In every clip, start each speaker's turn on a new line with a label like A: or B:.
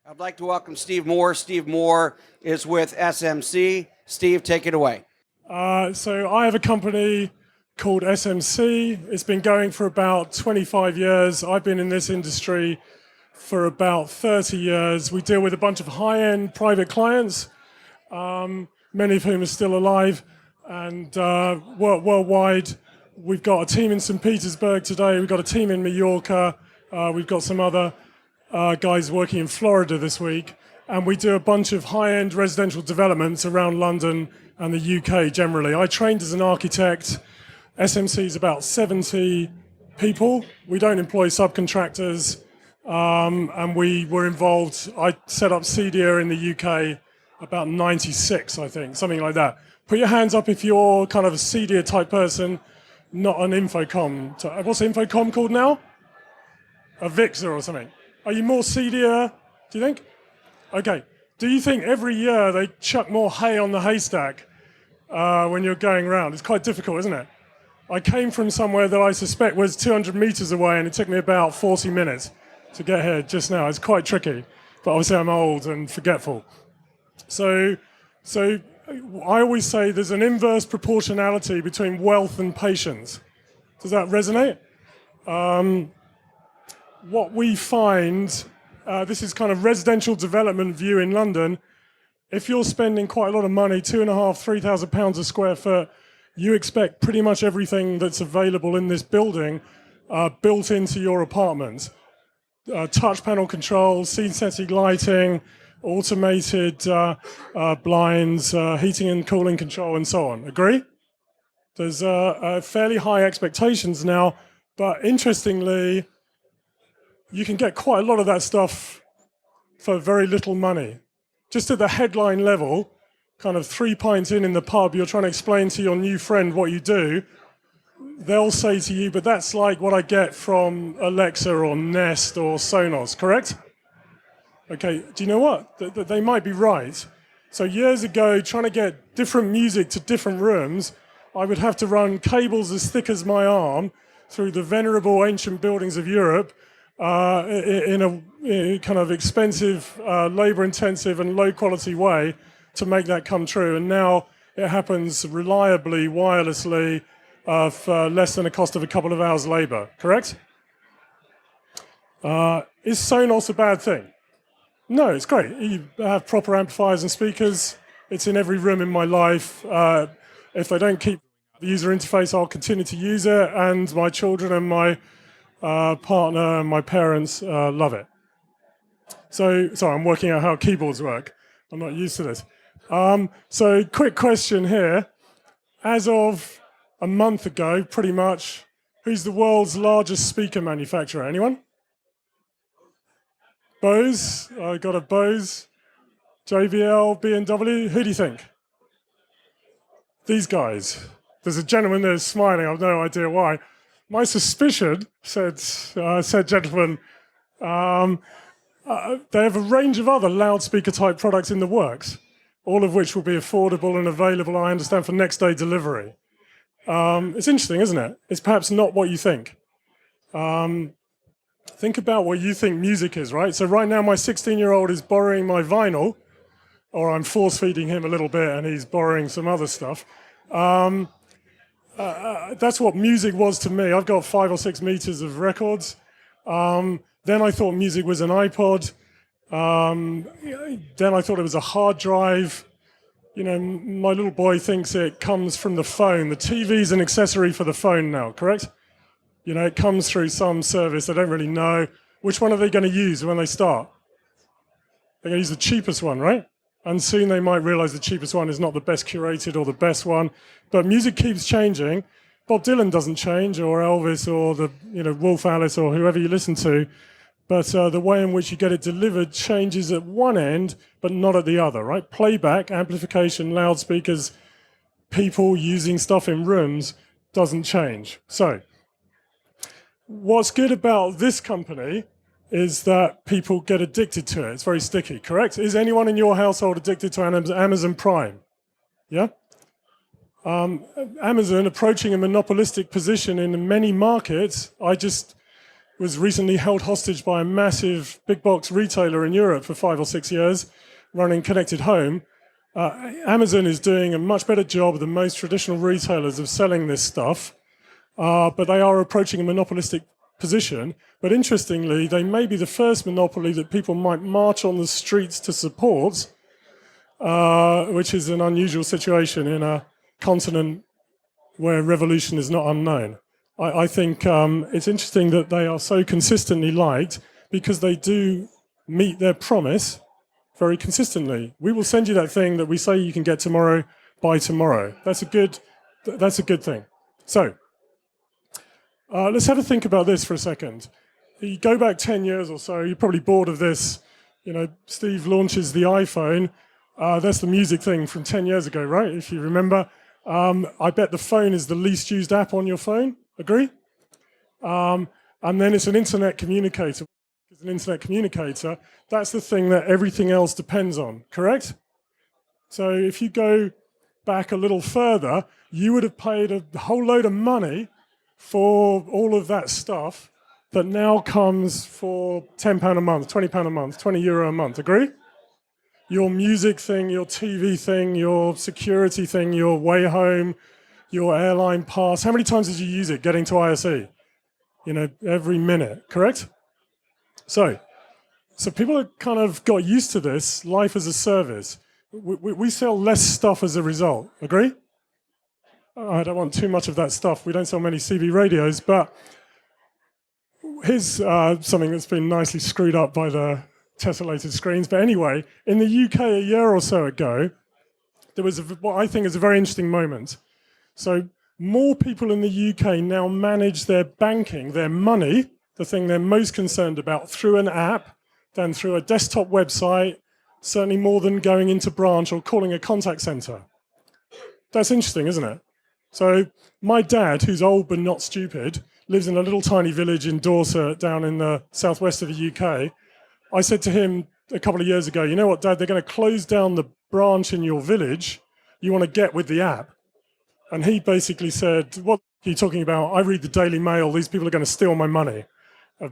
A: I'd like to welcome Steve Moore. Steve Moore is with SMC. Steve, take it away.
B: So I have a company called SMC. It's been going for about 25 years. I've been in this industry for about 30 years. We deal with a bunch of high-end private clients, many of whom are still alive, and work worldwide. We've got a team in St. Petersburg today. We've got a team in Mallorca. We've got some other guys working in Florida this week. And we do a bunch of high-end residential developments around London and the UK generally. I trained as an architect. SMC is about 70 people. We don't employ subcontractors. And we were involved. I set up CEDIA in the UK about 96, I think, something like that. Put your hands up if you're kind of a CEDIA type person, not an Infocom. What's Infocom called now? A VIXA or something. Are you more CEDIA, do you think? Okay. Do you think every year they chuck more hay on the haystack when you're going around? It's quite difficult, isn't it? I came from somewhere that I suspect was 200 meters away, and it took me about 40 minutes to get here just now. It's quite tricky, but obviously I'm old and forgetful. So I always say there's an inverse proportionality between wealth and patience. Does that resonate? What we find, this is kind of residential development view in London. If you're spending quite a lot of money, £2,500, £3,000 a square foot, you expect pretty much everything that's available in this building built into your apartment. Touch panel controls, synthetic lighting, automated blinds, heating and cooling control, and so on. Agree? There's fairly high expectations now, but interestingly, you can get quite a lot of that stuff for very little money. Just at the headline level, kind of 3 pints in the pub, you're trying to explain to your new friend what you do. They'll say to you, but that's like what I get from Alexa or Nest or Sonos, correct? Okay, do you know what? They might be right. So years ago, trying to get different music to different rooms, I would have to run cables as thick as my arm through the venerable ancient buildings of Europe in a kind of expensive, labor-intensive and low-quality way to make that come true. And now it happens reliably, wirelessly, for less than the cost of a couple of hours' labor, correct? Is Sonos a bad thing? No, it's great. You have proper amplifiers and speakers. It's in every room in my life. If they don't keep the user interface, I'll continue to use it, and my children and my partner and my parents love it. So, sorry, I'm working out how keyboards work. I'm not used to this. So, quick question here. As of a month ago, pretty much, who's the world's largest speaker manufacturer? Anyone? Bose. I got a Bose. JBL, B&W. Who do you think? These guys. There's a gentleman there smiling. I have no idea why. My suspicion, said gentlemen, they have a range of other loudspeaker-type products in the works, all of which will be affordable and available, I understand, for next-day delivery. It's interesting, isn't it? It's perhaps not what you think. Think about what you think music is, right? So right now, my 16-year-old is borrowing my vinyl, or I'm force-feeding him a little bit, and he's borrowing some other stuff. That's what music was to me. I've got 5 or 6 meters of records. Then I thought music was an iPod. Then I thought it was a hard drive. You know, my little boy thinks it comes from the phone. The TV's an accessory for the phone now, correct? You know, it comes through some service. They don't really know. Which one are they going to use when they start? They're going to use the cheapest one, right? And soon they might realize the cheapest one is not the best curated or the best one. But music keeps changing. Bob Dylan doesn't change, or Elvis, or Wolf Alice, or whoever you listen to. But the way in which you get it delivered changes at one end, but not at the other, right? Playback, amplification, loudspeakers, people using stuff in rooms doesn't change. So, what's good about this company is that people get addicted to it. It's very sticky, correct? Is anyone in your household addicted to Amazon Prime? Yeah? Amazon approaching a monopolistic position in many markets. I just was recently held hostage by a massive big box retailer in Europe for 5 or 6 years, running connected home. Amazon is doing a much better job than most traditional retailers of selling this stuff, but they are approaching a monopolistic position. But interestingly, they may be the first monopoly that people might march on the streets to support, which is an unusual situation in a continent where revolution is not unknown. I think it's interesting that they are so consistently liked because they do meet their promise very consistently. We will send you that thing that we say you can get tomorrow by tomorrow. That's a good thing. So let's have a think about this for a second. You go back 10 years or so, you're probably bored of this. You know, Steve launches the iPhone. That's the music thing from 10 years ago, right? If you remember. I bet the phone is the least used app on your phone. Agree? And then it's an internet communicator. It's an internet communicator. That's the thing that everything else depends on, correct? So if you go back a little further, you would have paid a whole load of money for all of that stuff that now comes for £10 a month, £20 a month, €20 a month. Agree? Your music thing, your TV thing, your security thing, your way home, your airline pass. How many times did you use it getting to ISE? You know, every minute, correct? So people have kind of got used to this life as a service. We sell less stuff as a result. Agree? I don't want too much of that stuff. We don't sell many CB radios, but here's something that's been nicely screwed up by the tessellated screens. But anyway, in the UK a year or so ago, there was what I think is a very interesting moment. So more people in the UK now manage their banking, their money, the thing they're most concerned about, through an app than through a desktop website, certainly more than going into branch or calling a contact center. That's interesting, isn't it? So my dad, who's old but not stupid, lives in a little tiny village in Dorset down in the southwest of the UK. I said to him a couple of years ago, you know what, Dad, they're going to close down the branch in your village. You want to get with the app? And he basically said, what are you talking about? I read the Daily Mail. These people are going to steal my money,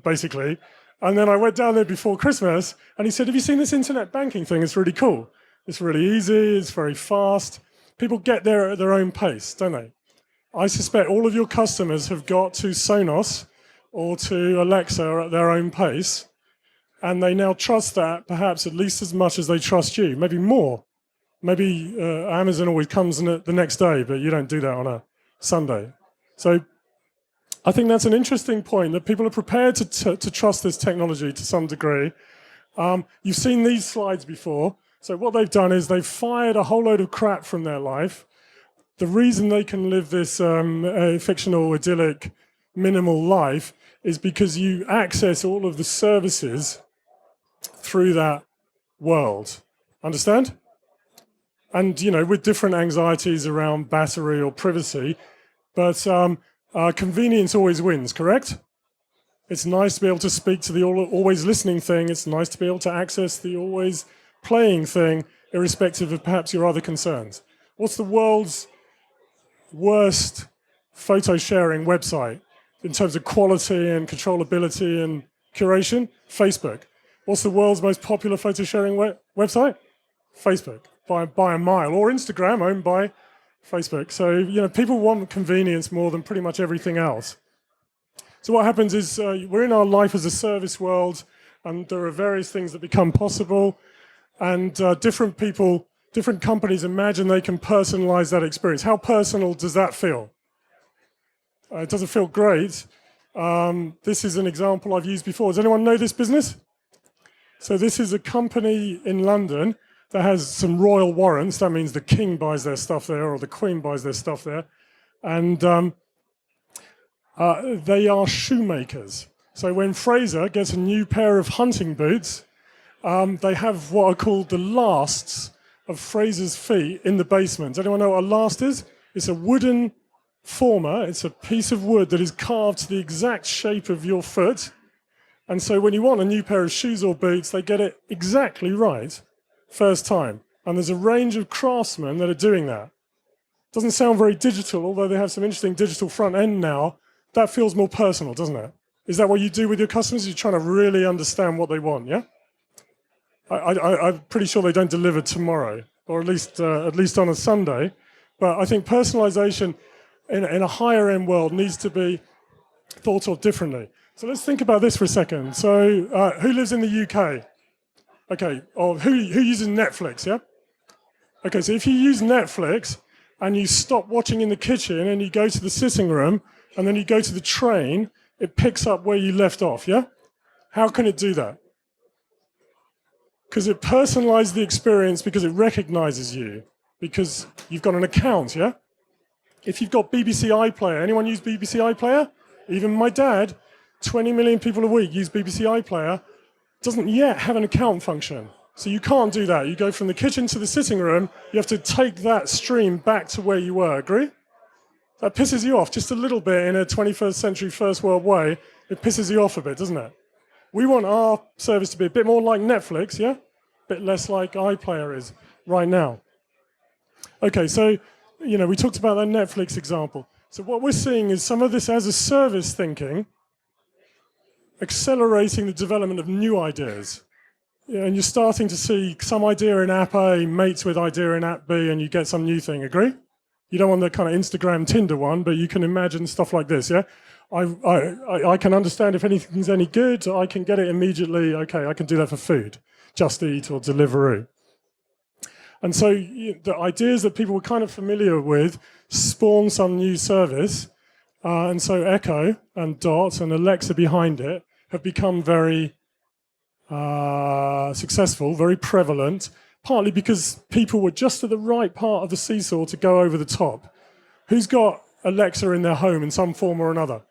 B: basically. And then I went down there before Christmas, and he said, have you seen this internet banking thing? It's really cool. It's really easy. It's very fast. People get there at their own pace, don't they? I suspect all of your customers have got to Sonos or to Alexa at their own pace, and they now trust that perhaps at least as much as they trust you, maybe more. Maybe Amazon always comes the next day, but you don't do that on a Sunday. So I think that's an interesting point, that people are prepared to trust this technology to some degree. You've seen these slides before. So what they've done is they've fired a whole load of crap from their life. The reason they can live this fictional, idyllic, minimal life is because you access all of the services through that world. Understand? And, you know, with different anxieties around battery or privacy, but convenience always wins, correct? It's nice to be able to speak to the always listening thing. It's nice to be able to access the always playing thing, irrespective of perhaps your other concerns. What's the world's worst photo sharing website in terms of quality and controllability and curation? Facebook. What's the world's most popular photo sharing website? Facebook, by a mile. Or Instagram, owned by Facebook. So, you know, people want convenience more than pretty much everything else. So what happens is we're in our life as a service world, and there are various things that become possible, and different people, different companies imagine they can personalize that experience. How personal does that feel? It doesn't feel great. This is an example I've used before. Does anyone know this business? So this is a company in London that has some royal warrants. That means the king buys their stuff there, or the queen buys their stuff there. And they are shoemakers. So when Fraser gets a new pair of hunting boots, they have what are called the lasts of Fraser's feet in the basement. Does anyone know what a last is? It's a wooden former. It's a piece of wood that is carved to the exact shape of your foot. And so when you want a new pair of shoes or boots, they get it exactly right first time. And there's a range of craftsmen that are doing that. Doesn't sound very digital, although they have some interesting digital front end now. That feels more personal, doesn't it? Is that what you do with your customers? You're trying to really understand what they want, yeah? I'm pretty sure they don't deliver tomorrow, or at least on a Sunday. But I think personalization in a higher end world needs to be thought of differently. So let's think about this for a second. So who lives in the UK? Okay, or who uses Netflix, yeah? Okay, so if you use Netflix and you stop watching in the kitchen and you go to the sitting room and then you go to the train, it picks up where you left off, yeah? How can it do that? Because it personalizes the experience because it recognizes you, because you've got an account, yeah? If you've got BBC iPlayer, anyone use BBC iPlayer? Even my dad, 20 million people a week use BBC iPlayer, doesn't yet have an account function. So you can't do that. You go from the kitchen to the sitting room, you have to take that stream back to where you were, agree? That pisses you off just a little bit in a 21st century first world way. It pisses you off a bit, doesn't it? We want our service to be a bit more like Netflix, yeah? A bit less like iPlayer is right now. Okay, so, we talked about that Netflix example. So what we're seeing is some of this as a service thinking accelerating the development of new ideas. And you're starting to see some idea in app A mates with idea in app B, and you get some new thing, agree? You don't want the kind of Instagram, Tinder one, but you can imagine stuff like this, yeah? I can understand if anything's any good, I can get it immediately. Okay, I can do that for food, Just Eat or Deliveroo. And so the ideas that people were kind of familiar with spawn some new service. And so Echo and Dot and Alexa behind it have become very successful, very prevalent, partly because people were just at the right part of the seesaw to go over the top. Who's got Alexa in their home in some form or another?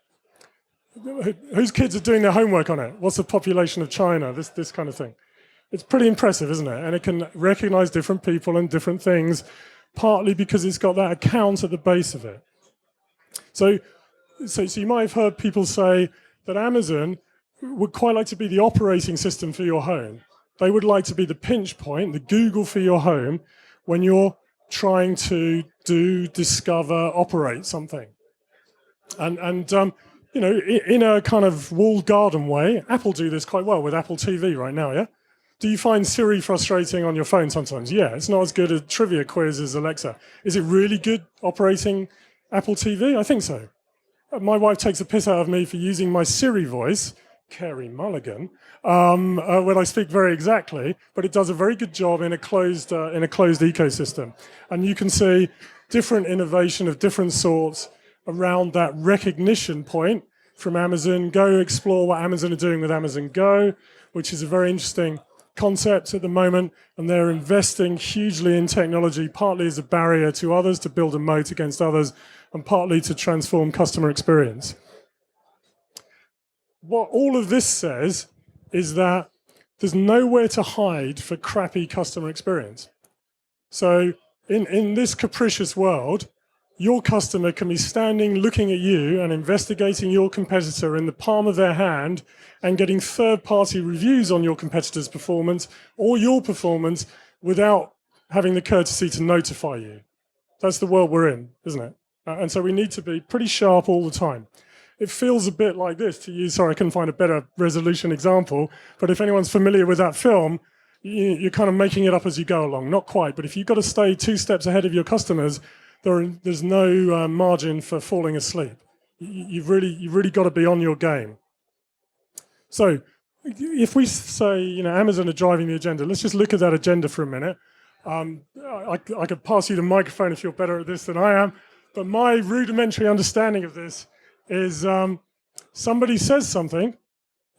B: Whose kids are doing their homework on it? What's the population of China? This kind of thing. It's pretty impressive, isn't it? And it can recognize different people and different things, partly because it's got that account at the base of it. So you might have heard people say that Amazon would quite like to be the operating system for your home. They would like to be the pinch point, the Google for your home, when you're trying to discover, operate something. And in a kind of walled garden way, Apple do this quite well with Apple TV right now, yeah? Do you find Siri frustrating on your phone sometimes? Yeah, it's not as good a trivia quiz as Alexa. Is it really good operating Apple TV? I think so. My wife takes a piss out of me for using my Siri voice, Carey Mulligan, when I speak very exactly, but it does a very good job in a closed ecosystem. And you can see different innovation of different sorts around that recognition point from Amazon. Go explore what Amazon are doing with Amazon Go, which is a very interesting concept at the moment, and they're investing hugely in technology, partly as a barrier to others, to build a moat against others, and partly to transform customer experience. What all of this says is that there's nowhere to hide for crappy customer experience. So in this capricious world, your customer can be standing looking at you and investigating your competitor in the palm of their hand and getting third-party reviews on your competitor's performance or your performance without having the courtesy to notify you. That's the world we're in, isn't it? And so we need to be pretty sharp all the time. It feels a bit like this to use, sorry, I couldn't find a better resolution example, but if anyone's familiar with that film, you're kind of making it up as you go along. Not quite, but if you've got to stay 2 steps ahead of your customers, there's no margin for falling asleep. You've really got to be on your game. So if we say, Amazon are driving the agenda, let's just look at that agenda for a minute. I could pass you the microphone if you're better at this than I am, but my rudimentary understanding of this is somebody says something,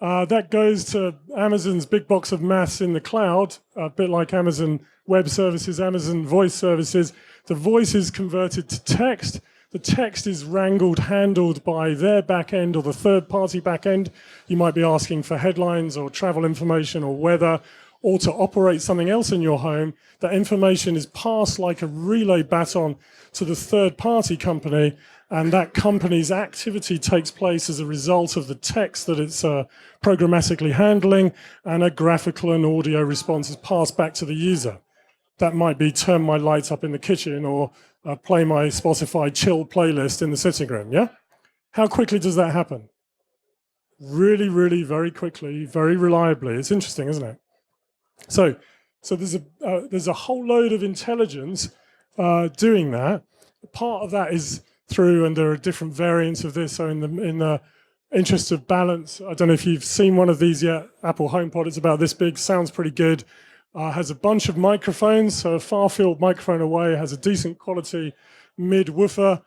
B: that goes to Amazon's big box of maths in the cloud, a bit like Amazon Web Services, Amazon Voice Services. The voice is converted to text. The text is handled by their back end or the third-party back end. You might be asking for headlines or travel information or weather, or to operate something else in your home. That information is passed like a relay baton to the third-party company, and that company's activity takes place as a result of the text that it's programmatically handling, and a graphical and audio response is passed back to the user. That might be turn my lights up in the kitchen or play my Spotify chill playlist in the sitting room, yeah? How quickly does that happen? really, really, very quickly, very reliably. It's interesting, isn't it? So there's a whole load of intelligence doing that. Part of that is through, and there are different variants of this. So in the interest of balance, I don't know if you've seen one of these yet. Apple HomePod, it's about this big, sounds pretty good. Has a bunch of microphones, so a far-field microphone away, has a decent quality mid-woofer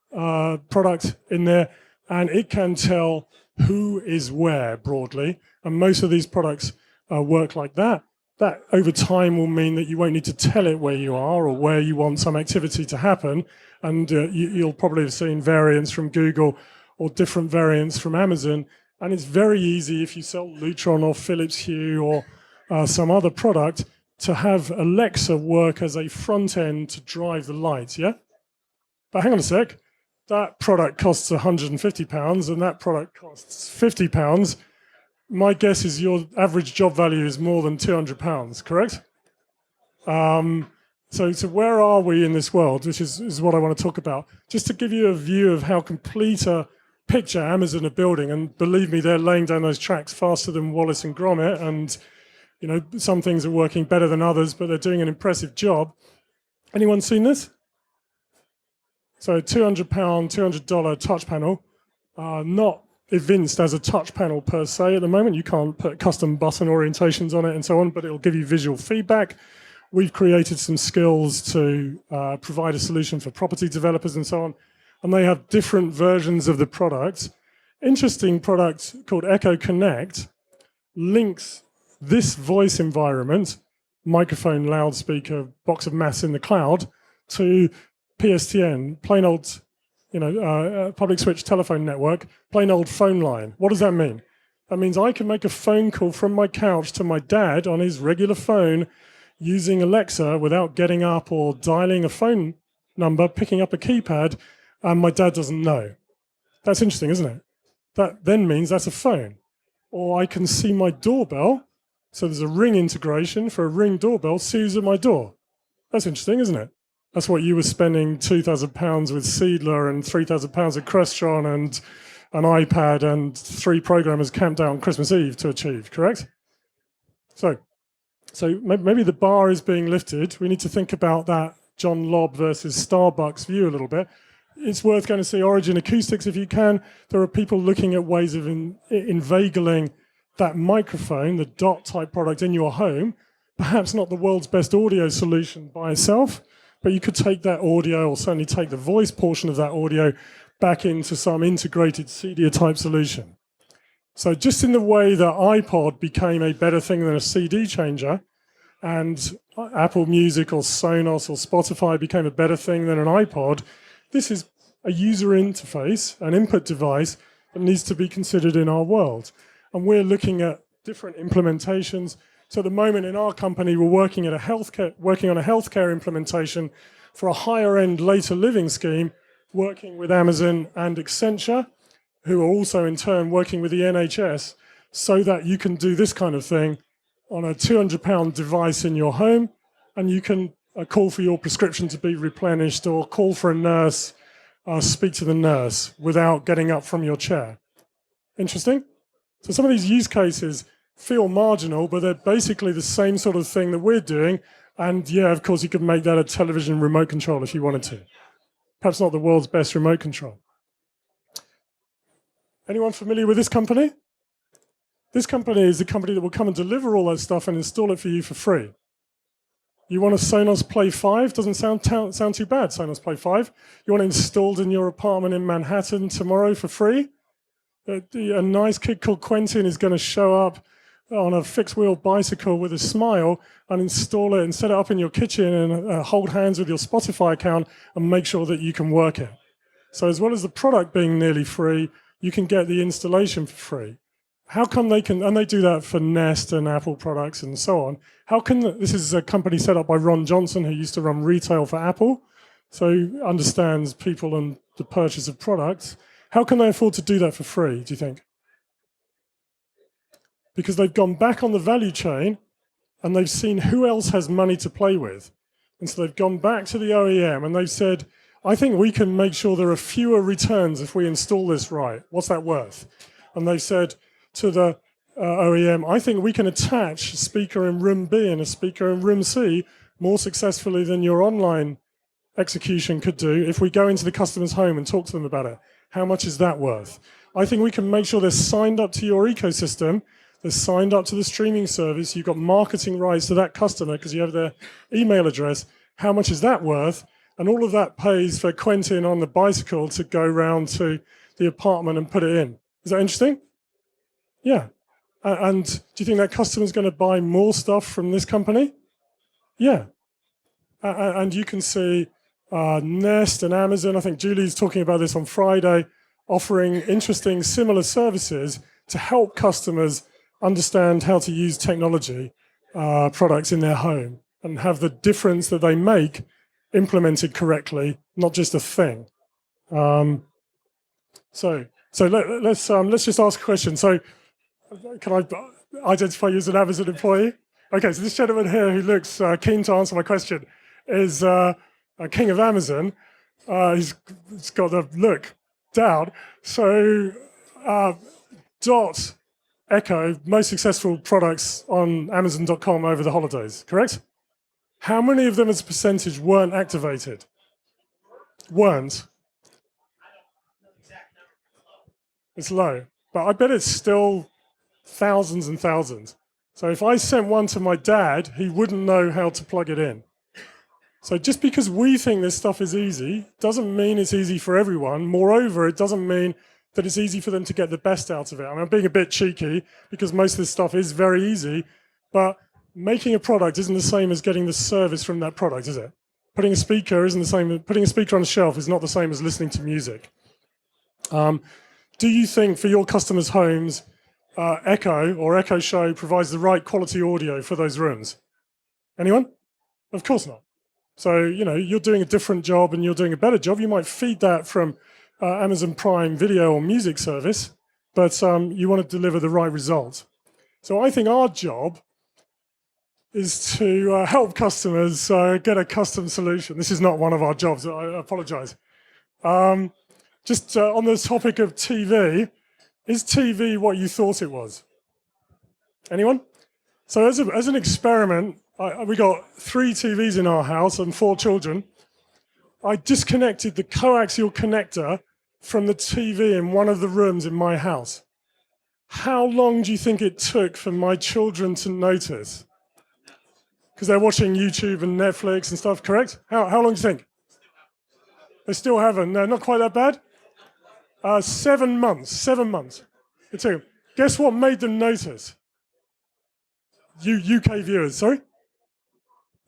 B: product in there, and it can tell who is where broadly. And most of these products work like that. That over time will mean that you won't need to tell it where you are or where you want some activity to happen. And you'll probably have seen variants from Google or different variants from Amazon. And it's very easy if you sell Lutron or Philips Hue or some other product to have Alexa work as a front end to drive the lights, yeah? But hang on a sec. That product costs £150 and that product costs £50. My guess is your average job value is more than £200, correct? So where are we in this world, which is what I want to talk about. Just to give you a view of how complete a picture Amazon are building, and believe me, they're laying down those tracks faster than Wallace and Gromit, and you know, some things are working better than others, but they're doing an impressive job. Anyone seen this? So £200, $200 touch panel, not evinced as a touch panel per se at the moment. You can't put custom button orientations on it and so on, but it'll give you visual feedback. We've created some skills to provide a solution for property developers and so on, and they have different versions of the product. Interesting product called Echo Connect links this voice environment, microphone, loudspeaker, box of maths in the cloud, to PSTN, plain old, public switch telephone network, plain old phone line. What does that mean? That means I can make a phone call from my couch to my dad on his regular phone using Alexa without getting up or dialing a phone number, picking up a keypad, and my dad doesn't know. That's interesting, isn't it? That then means that's a phone. Or I can see my doorbell. So there's a Ring integration for a Ring doorbell, Sue's at my door. That's interesting, isn't it? That's what you were spending £2,000 with Seedler and £3,000 at Crestron and an iPad and 3 programmers camped out on Christmas Eve to achieve, correct? So maybe the bar is being lifted. We need to think about that John Lobb versus Starbucks view a little bit. It's worth going to see Origin Acoustics if you can. There are people looking at ways of inveigling that microphone, the DOT type product in your home. Perhaps not the world's best audio solution by itself, but you could take that audio, or certainly take the voice portion of that audio, back into some integrated CEDIA type solution. So just in the way that iPod became a better thing than a CD changer, and Apple Music or Sonos or Spotify became a better thing than an iPod, this is a user interface, an input device that needs to be considered in our world. And we're looking at different implementations. So at the moment in our company, we're working on a healthcare implementation for a higher end later living scheme, working with Amazon and Accenture, who are also in turn working with the NHS, so that you can do this kind of thing on a £200 device in your home, and you can call for your prescription to be replenished, or call for a nurse, speak to the nurse without getting up from your chair. Interesting? So some of these use cases feel marginal, but they're basically the same sort of thing that we're doing. And yeah, of course, you could make that a television remote control if you wanted to. Perhaps not the world's best remote control. Anyone familiar with this company? This company is the company that will come and deliver all that stuff and install it for you for free. You want a Sonos Play 5? Doesn't sound too bad, Sonos Play 5. You want it installed in your apartment in Manhattan tomorrow for free? A nice kid called Quentin is going to show up on a fixed-wheel bicycle with a smile and install it and set it up in your kitchen and hold hands with your Spotify account and make sure that you can work it. So as well as the product being nearly free, you can get the installation for free. How come they can, and they do that for Nest and Apple products and so on. How can, this is a company set up by Ron Johnson, who used to run retail for Apple, so understands people and the purchase of products. How can they afford to do that for free, do you think? Because they've gone back on the value chain and they've seen who else has money to play with. And so they've gone back to the OEM and they've said, I think we can make sure there are fewer returns if we install this right. What's that worth? and they've said to the OEM, I think we can attach a speaker in room B and a speaker in room C more successfully than your online execution could do if we go into the customer's home and talk to them about it. How much is that worth? I think we can make sure they're signed up to your ecosystem, they're signed up to the streaming service, you've got marketing rights to that customer because you have their email address. How much is that worth? And all of that pays for Quentin on the bicycle to go round to the apartment and put it in. Is that interesting? Yeah. And do you think that customer's going to buy more stuff from this company? Yeah. And you can see Nest and Amazon, I think Julie's talking about this on Friday, offering interesting similar services to help customers understand how to use technology products in their home and have the difference that they make implemented correctly, not just a thing. So let's just ask a question. So can I identify you as an Amazon employee? Okay, so this gentleman here who looks keen to answer my question is a king of Amazon. He's got the look down. So Dot, Echo, most successful products on Amazon.com over the holidays, correct? How many of them as a percentage weren't activated? Weren't. It's low, but I bet it's still thousands and thousands. So if I sent one to my dad, he wouldn't know how to plug it in. So just because we think this stuff is easy doesn't mean it's easy for everyone. Moreover, it doesn't mean that it's easy for them to get the best out of it. I mean, I'm being a bit cheeky because most of this stuff is very easy, but making a product isn't the same as getting the service from that product, is it? Putting a speaker isn't the same. Putting a speaker on a shelf is not the same as listening to music. Do you think for your customers' homes, Echo or Echo Show provides the right quality audio for those rooms? Anyone? Of course not. So, you're doing a different job and you're doing a better job. You might feed that from Amazon Prime Video or music service, but you want to deliver the right result. So I think our job is to help customers get a custom solution. This is not one of our jobs. I apologize. Just on the topic of TV, is TV what you thought it was? Anyone? So as an experiment, we got 3 TVs in our house and 4 children. I disconnected the coaxial connector from the TV in one of the rooms in my house. How long do you think it took for my children to notice? Because they're watching YouTube and Netflix and stuff, correct? How long do you think? They still haven't. No, not quite that bad. 7 months. 7 months. It took them. Guess what made them notice? UK viewers, sorry?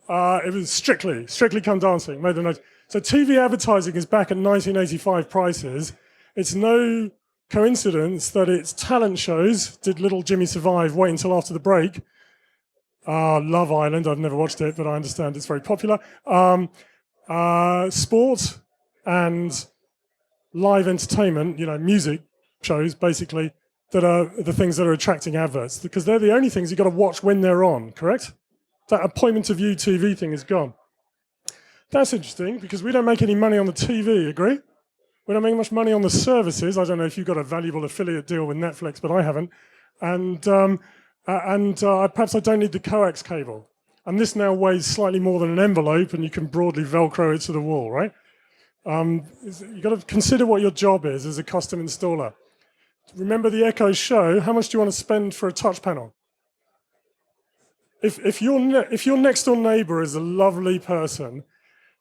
B: It was Strictly Come Dancing made them notice. So TV advertising is back at 1985 prices. It's no coincidence that its talent shows, Did Little Jimmy Survive, Wait Until After the Break, Love Island, I've never watched it, but I understand it's very popular, sport and live entertainment, music shows, basically, that are the things that are attracting adverts, because they're the only things you've got to watch when they're on, correct? That appointment of view TV thing is gone. That's interesting, because we don't make any money on the TV, agree? We don't make much money on the services. I don't know if you've got a valuable affiliate deal with Netflix, but I haven't. And perhaps I don't need the coax cable. And this now weighs slightly more than an envelope, and you can broadly Velcro it to the wall, right? You've got to consider what your job is as a custom installer. Remember the Echo Show, how much do you want to spend for a touch panel? If your next door neighbor is a lovely person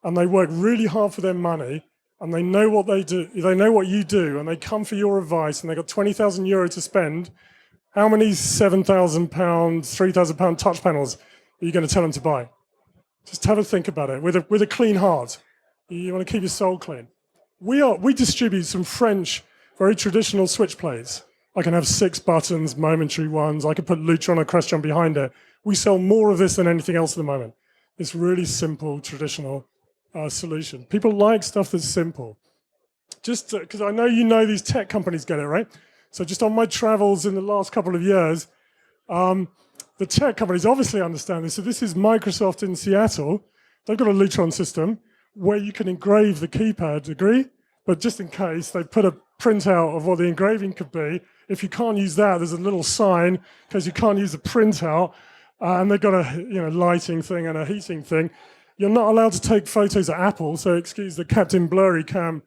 B: and they work really hard for their money and they know what they do, they know what you do, and they come for your advice and they've got 20,000 euro to spend, how many £7,000, £3,000 touch panels are you going to tell them to buy? Just have a think about it with a clean heart. You want to keep your soul clean. We distribute some French, very traditional switch plates. I can have 6 buttons, momentary ones. I can put Lutron or Crestron behind it. We sell more of this than anything else at the moment. It's really simple, traditional solution. People like stuff that's simple. Just because I know these tech companies get it, right? So just on my travels in the last couple of years, the tech companies obviously understand this. So this is Microsoft in Seattle. They've got a Lutron system where you can engrave the keypad, agree? But just in case, they put a printout of what the engraving could be, if you can't use that, there's a little sign because you can't use a printout, and they've got a lighting thing and a heating thing. You're not allowed to take photos at Apple, so excuse the Captain Blurry Cam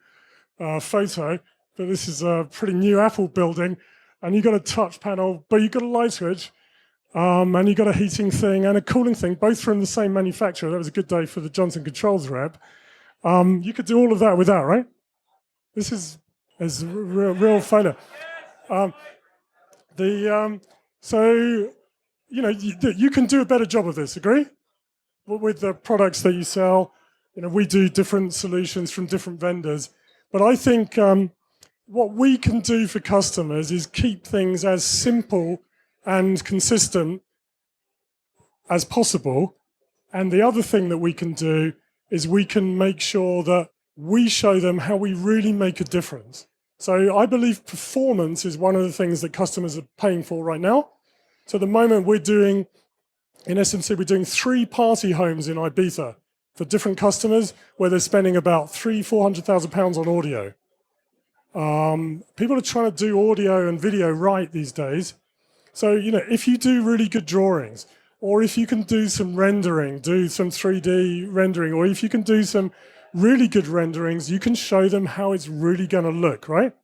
B: photo, but this is a pretty new Apple building, and you've got a touch panel, but you've got a light switch, and you've got a heating thing and a cooling thing, both from the same manufacturer. That was a good day for the Johnson Controls rep. You could do all of that with that, right? This is real failure. So, you can do a better job of this, agree? With the products that you sell, we do different solutions from different vendors. But I think what we can do for customers is keep things as simple and consistent as possible. And the other thing that we can do is we can make sure that we show them how we really make a difference. So I believe performance is one of the things that customers are paying for right now. So at the moment in SMC, we're doing 3 party homes in Ibiza for different customers where they're spending about £400,000 on audio. People are trying to do audio and video right these days. So, if you do really good drawings, or if you can do some rendering, do some 3D rendering, or if you can do some really good renderings, you can show them how it's really going to look, right?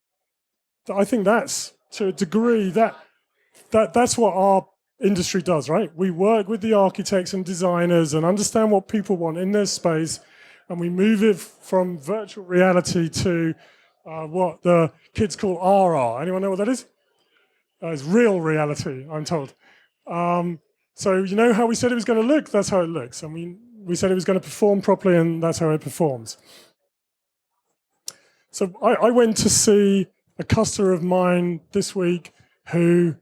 B: I think that's, to a degree, that's what our industry does, right? We work with the architects and designers and understand what people want in their space, and we move it from virtual reality to what the kids call RR. Anyone know what that is? It's real reality, I'm told. So how we said it was going to look? That's how it looks. And we said it was going to perform properly, and that's how it performs. So I went to see a customer of mine this week who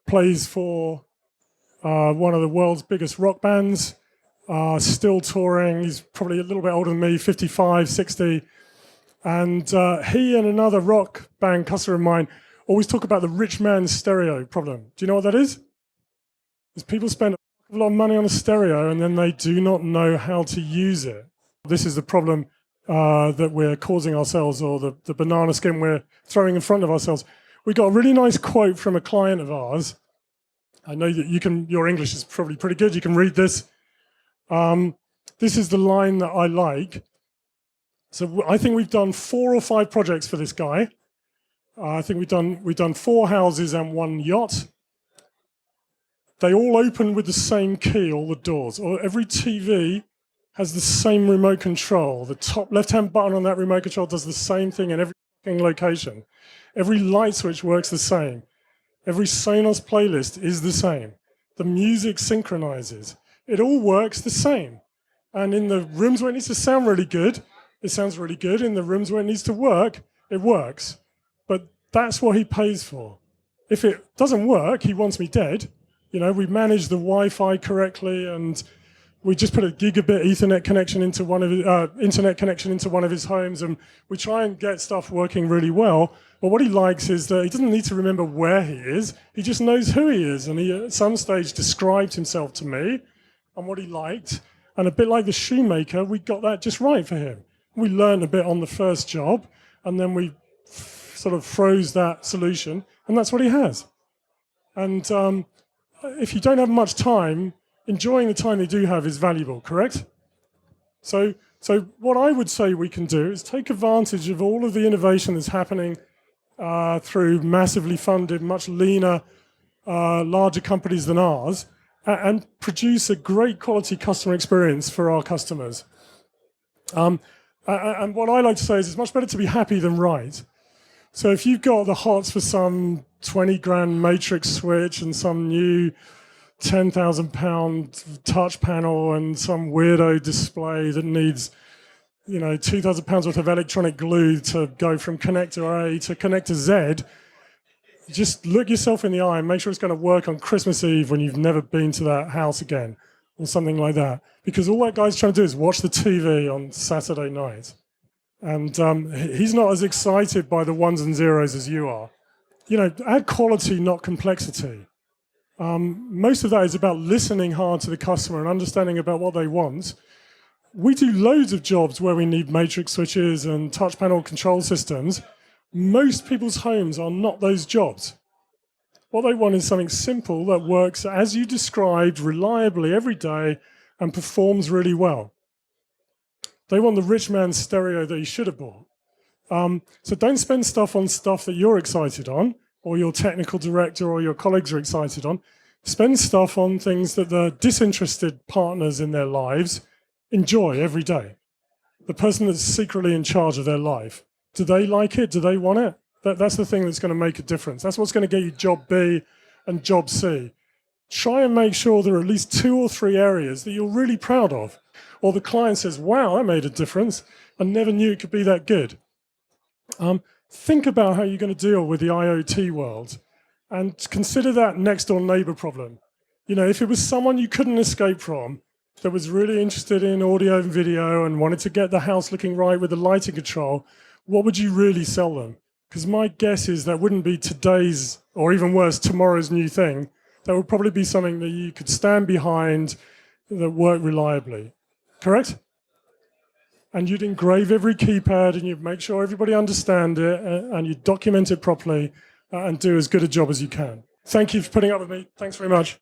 B: plays for one of the world's biggest rock bands, still touring. He's probably a little bit older than me, 55, 60. And he and another rock band customer of mine always talk about the rich man's stereo problem. Do you know what that is? Is people spend a lot of money on a stereo and then they do not know how to use it. This is the problem that we're causing ourselves, or the banana skin we're throwing in front of ourselves. We got a really nice quote from a client of ours. I know that your English is probably pretty good. You can read this. This is the line that I like. So I think we've done 4 or 5 projects for this guy. I think we've done 4 houses and 1 yacht. They all open with the same key, all the doors. Or every TV has the same remote control. The top left-hand button on that remote control does the same thing in every fucking location. Every light switch works the same. Every Sonos playlist is the same. The music synchronizes. It all works the same. And in the rooms where it needs to sound really good, it sounds really good. In the rooms where it needs to work, it works. But that's what he pays for. If it doesn't work, he wants me dead. We manage the Wi-Fi correctly, and we just put a gigabit Ethernet connection into internet connection into one of his homes, and we try and get stuff working really well. But what he likes is that he doesn't need to remember where he is. He just knows who he is, and he at some stage described himself to me and what he liked. And a bit like the shoemaker, we got that just right for him. We learned a bit on the first job, and then we sort of froze that solution, and that's what he has. And if you don't have much time, enjoying the time you do have is valuable, correct? So what I would say we can do is take advantage of all of the innovation that's happening through massively funded, much leaner, larger companies than ours, and produce a great quality customer experience for our customers. And what I like to say is it's much better to be happy than right. So if you've got the hots for some 20 grand matrix switch and some new £10,000 touch panel and some weirdo display that needs, £2,000 worth of electronic glue to go from connector A to connector Z, just look yourself in the eye and make sure it's going to work on Christmas Eve when you've never been to that house again, or something like that. Because all that guy's trying to do is watch the TV on Saturday night. And he's not as excited by the ones and zeros as you are. Add quality, not complexity. Most of that is about listening hard to the customer and understanding about what they want. We do loads of jobs where we need matrix switches and touch panel control systems. Most people's homes are not those jobs. What they want is something simple that works as you described reliably every day and performs really well. They want the rich man's stereo that you should have bought. So don't spend stuff on stuff that you're excited on, or your technical director or your colleagues are excited on. Spend stuff on things that the disinterested partners in their lives enjoy every day. The person that's secretly in charge of their life. Do they like it? Do they want it? That's the thing that's going to make a difference. That's what's going to get you job B and job C. Try and make sure there are at least 2 or 3 areas that you're really proud of. Or the client says, wow, that made a difference. I never knew it could be that good. Think about how you're going to deal with the IoT world and consider that next door neighbor problem. You know, if it was someone you couldn't escape from that was really interested in audio and video and wanted to get the house looking right with the lighting control, what would you really sell them? Because my guess is that wouldn't be today's, or even worse, tomorrow's new thing. That would probably be something that you could stand behind that worked reliably. Correct? And you'd engrave every keypad and you'd make sure everybody understand it and you'd document it properly and do as good a job as you can. Thank you for putting up with me. Thanks very much.